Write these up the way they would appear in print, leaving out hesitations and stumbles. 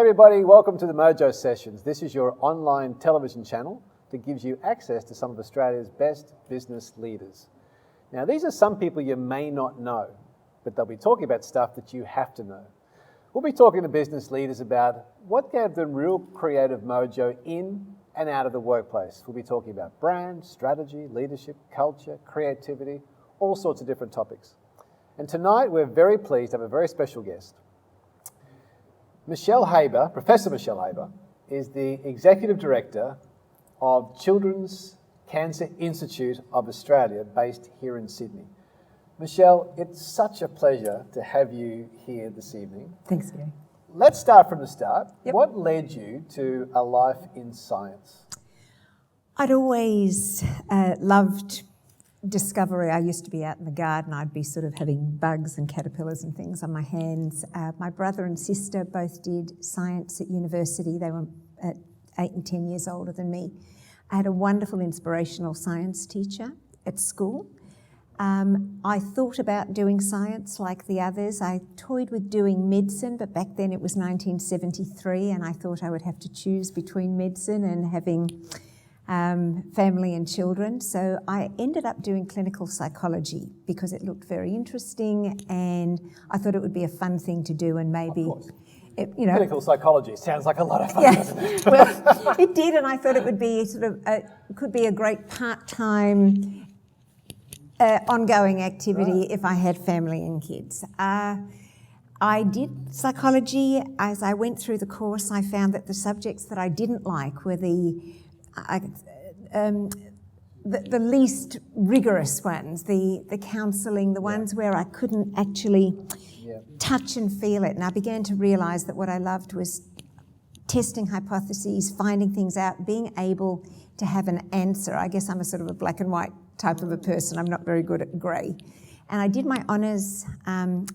everybody, welcome to the Mojo Sessions. This is your online television channel that gives you access to some of Australia's best business leaders. Now, these are some people you may not know, but they'll be talking about stuff that you have to know. We'll be talking to business leaders about what gave them real creative mojo in and out of the workplace. We'll be talking about brand, strategy, leadership, culture, creativity, all sorts of different topics. And tonight, we're very pleased to have a very special guest. Michelle Haber, Professor Michelle Haber, is the Executive Director of Children's Cancer Institute of Australia, based here in Sydney. Michelle, it's such a pleasure to have you here this evening. Thanks, Gary. Let's start from the start. Yep. What led you to a life in science? I'd always loved discovery. I used to be out in the garden. I'd be sort of having bugs and caterpillars and things on my hands. My brother and sister both did science at university. They were 8 and 10 years older than me. I had a wonderful inspirational science teacher at school. I thought about doing science like the others. I toyed with doing medicine, but back then it was 1973 and I thought I would have to choose between medicine and having family and children. So I ended up doing clinical psychology because it looked very interesting and I thought it would be a fun thing to do and maybe... Clinical psychology sounds like a lot of fun, yeah, doesn't it? Well, it did, and I thought it would be could be a great part-time ongoing activity if I had family and kids. I did psychology. As I went through the course, I found that the subjects that I didn't like were the least rigorous ones, the counselling, the ones where I couldn't actually touch and feel it. And I began to realise that what I loved was testing hypotheses, finding things out, being able to have an answer. I guess I'm a sort of a black and white type of a person. I'm not very good at grey. And I did my honours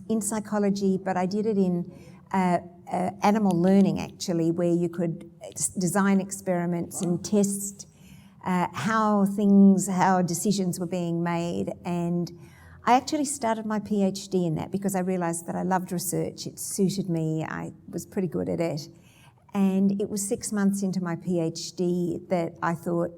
in psychology, but I did it in animal learning, actually, where you could design experiments and test how decisions were being made. And I actually started my PhD in that because I realised that I loved research. It suited me. I was pretty good at it. And it was 6 months into my PhD that I thought,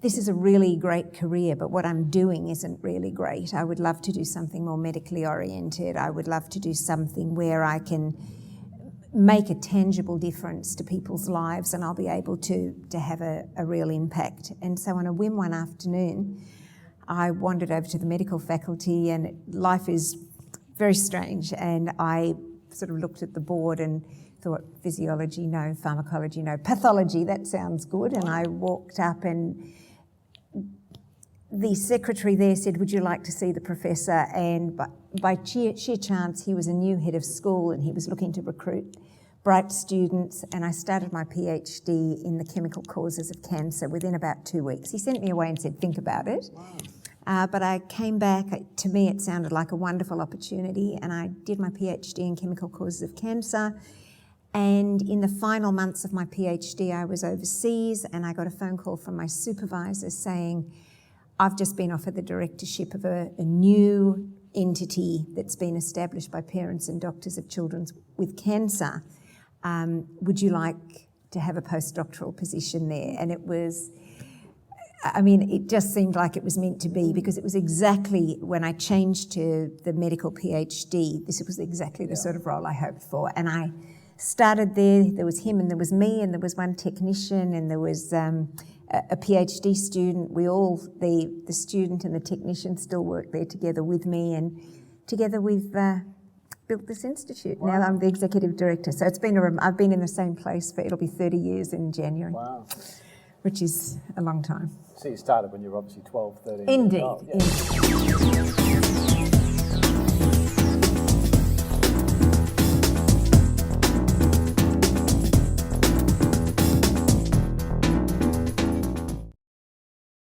this is a really great career, but what I'm doing isn't really great. I would love to do something more medically oriented. I would love to do something where I can make a tangible difference to people's lives and I'll be able to have a real impact. And so on a whim one afternoon, I wandered over to the medical faculty and life is very strange. And I sort of looked at the board and thought, physiology, no, pharmacology, no, pathology, that sounds good. And I walked up and the secretary there said, would you like to see the professor? And by sheer chance, he was a new head of school and he was looking to recruit bright students. And I started my PhD in the chemical causes of cancer within about 2 weeks. He sent me away and said, think about it. Wow. But I came back. To me, it sounded like a wonderful opportunity. And I did my PhD in chemical causes of cancer. And in the final months of my PhD, I was overseas and I got a phone call from my supervisor saying, I've just been offered the directorship of a new entity that's been established by parents and doctors of children with cancer. Would you like to have a postdoctoral position there? And it was, it just seemed like it was meant to be because it was exactly when I changed to the medical PhD, this was exactly the sort of role I hoped for. And I started there was him and there was me and there was one technician and there was a PhD student. We all, the student and the technician still work there together with me and together we've built this institute. Wow. Now I'm the executive director. So it's been I've been in the same place it'll be 30 years in January. Wow. Which is a long time. So you started when you were obviously 12, 13 Indeed. years old. Yeah. Indeed.